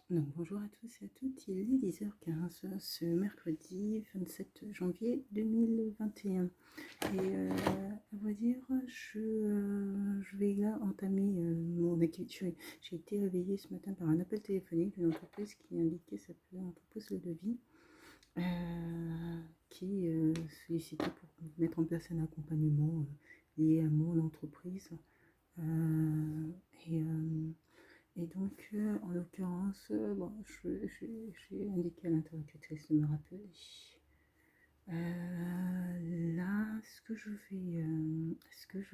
Donc, bonjour à tous et à toutes, il est 10h15 ce mercredi 27 janvier 2021. À vrai dire, je vais là entamer mon activité. J'ai été réveillée ce matin par un appel téléphonique d'une entreprise qui indiquait s'appeler Entreprise Le Devis, qui sollicitait pour mettre en place un accompagnement lié à mon entreprise. Euh, et, euh, et donc, en l'occurrence, bon, j'ai indiqué à l'interlocutrice de me rappeler. Là, ce que je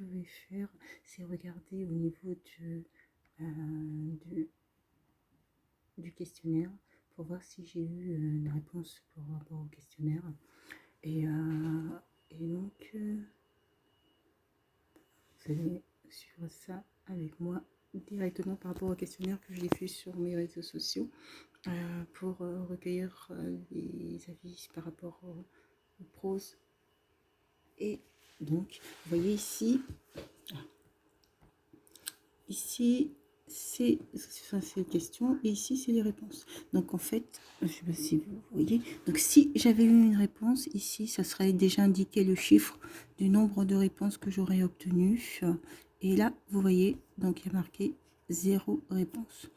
vais faire, c'est regarder au niveau du, du questionnaire pour voir si j'ai eu une réponse par rapport au questionnaire. Et, euh, et donc, vous allez suivre ça avec moi directement par rapport au questionnaire que je diffuse sur mes réseaux sociaux. Pour recueillir les avis par rapport aux prose. Et donc, vous voyez ici c'est les questions et ici c'est les réponses. Donc en fait, je ne sais pas si vous voyez, donc si j'avais eu une réponse ici, ça serait déjà indiqué le chiffre du nombre de réponses que j'aurais obtenu. Et là, vous voyez, donc il y a marqué 0 réponse.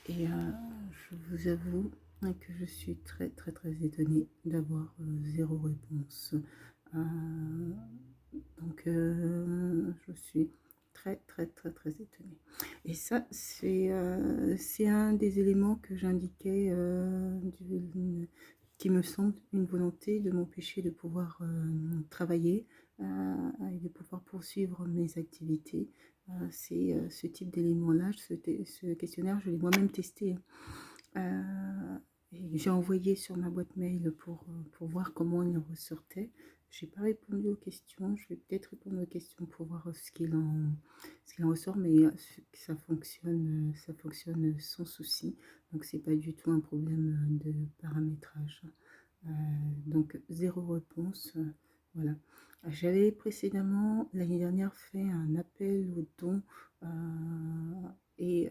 Et je vous avoue que je suis très très très étonnée d'avoir 0 réponse. Donc je suis très très très très étonnée. Et ça, c'est un des éléments que j'indiquais qui me semble une volonté de m'empêcher de pouvoir travailler et de pouvoir poursuivre mes activités. C'est ce type d'élément-là, ce questionnaire, je l'ai moi-même testé. J'ai envoyé sur ma boîte mail pour voir comment il ressortait. Je n'ai pas répondu aux questions. Je vais peut-être répondre aux questions pour voir ce qu'il en ressort, mais ça fonctionne sans souci. Donc, c'est pas du tout un problème de paramétrage. Donc, 0 réponse. Voilà. J'avais précédemment, l'année dernière, fait un appel aux dons et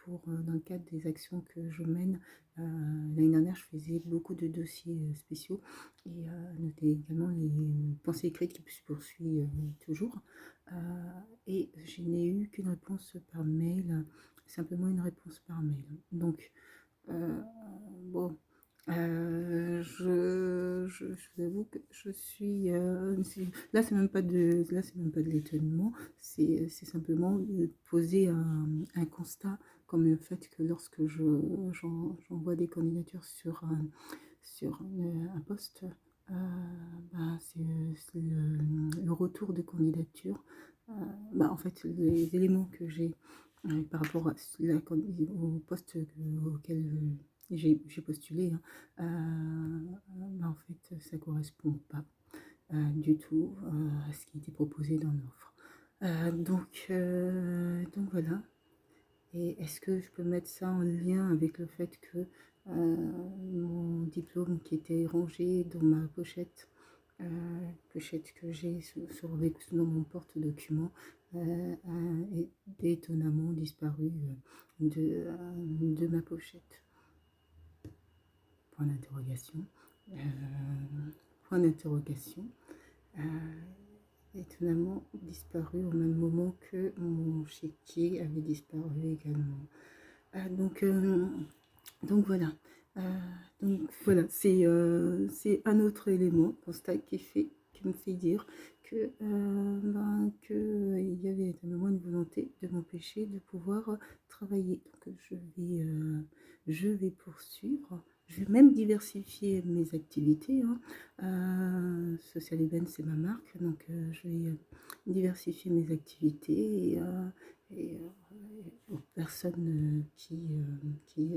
dans le cadre des actions que je mène. L'année dernière, je faisais beaucoup de dossiers spéciaux et notais également les pensées écrites qui se poursuivent toujours. Et je n'ai eu qu'une réponse par mail, simplement une réponse par mail. Donc, bon, je vous avoue que je suis là, c'est même pas de l'étonnement, c'est simplement de poser un constat, comme le fait que lorsque j'envoie des candidatures sur un poste, c'est le retour de candidature. En fait, les éléments que j'ai par rapport au poste auquel j'ai postulé, en fait, ça ne correspond pas du tout à ce qui était proposé dans l'offre. Donc voilà. Et est-ce que je peux mettre ça en lien avec le fait que mon diplôme qui était rangé dans ma pochette que j'ai dans mon porte-document, est étonnamment disparu de ma pochette. Point d'interrogation. Euh, Point d'interrogation. Étonnamment disparu au même moment que mon chéquier avait disparu également. Euh, donc, euh, donc voilà. Donc voilà, c'est un autre élément, constat qui me fait dire que il y avait étonnamment une volonté de m'empêcher de pouvoir travailler. Donc je vais poursuivre. Je vais même diversifier mes activités. Social Event, c'est ma marque, donc je vais diversifier mes activités et aux personnes qui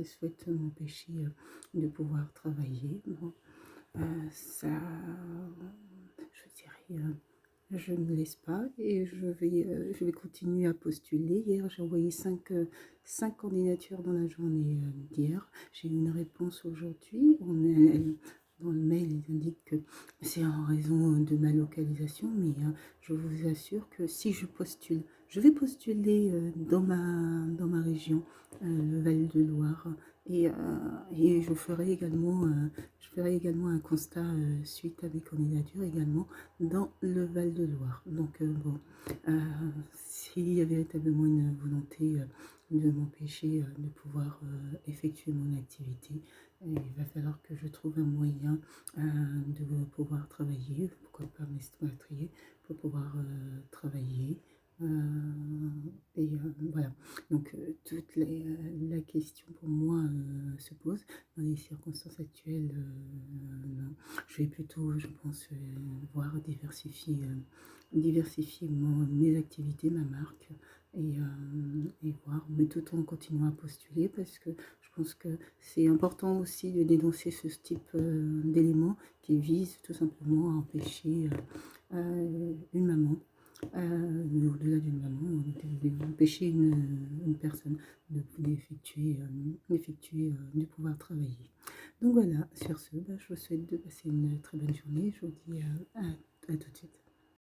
souhaitent m'empêcher de pouvoir travailler. Bon, ça, je dirais, je ne laisse pas et je vais continuer à postuler. Hier, j'ai envoyé 5 candidatures dans la journée d'hier. J'ai eu une réponse aujourd'hui. Dans le mail, ils indiquent que c'est en raison de ma localisation, mais je vous assure que si je postule, je vais postuler dans ma région, le Val-de-Loire, et je ferai également un constat suite à mes candidatures également dans le Val-de-Loire. Donc bon, euh, s'il y a véritablement une volonté de m'empêcher de pouvoir effectuer mon activité, il va falloir que je trouve un moyen de pouvoir travailler, pourquoi pas m'expatrier pour pouvoir travailler. Voilà. Donc, la question pour moi se pose. Dans les circonstances actuelles, non. Je vais plutôt, je pense, voir diversifier mes activités, ma marque, et voir, mais tout en continuant à postuler parce que je pense que c'est important aussi de dénoncer ce type d'éléments qui visent tout simplement à empêcher une maman mais au-delà d'une maman, d'empêcher une personne de pouvoir travailler. Donc voilà, sur ce, bah, je vous souhaite de passer une très bonne journée. Je vous dis à tout de suite.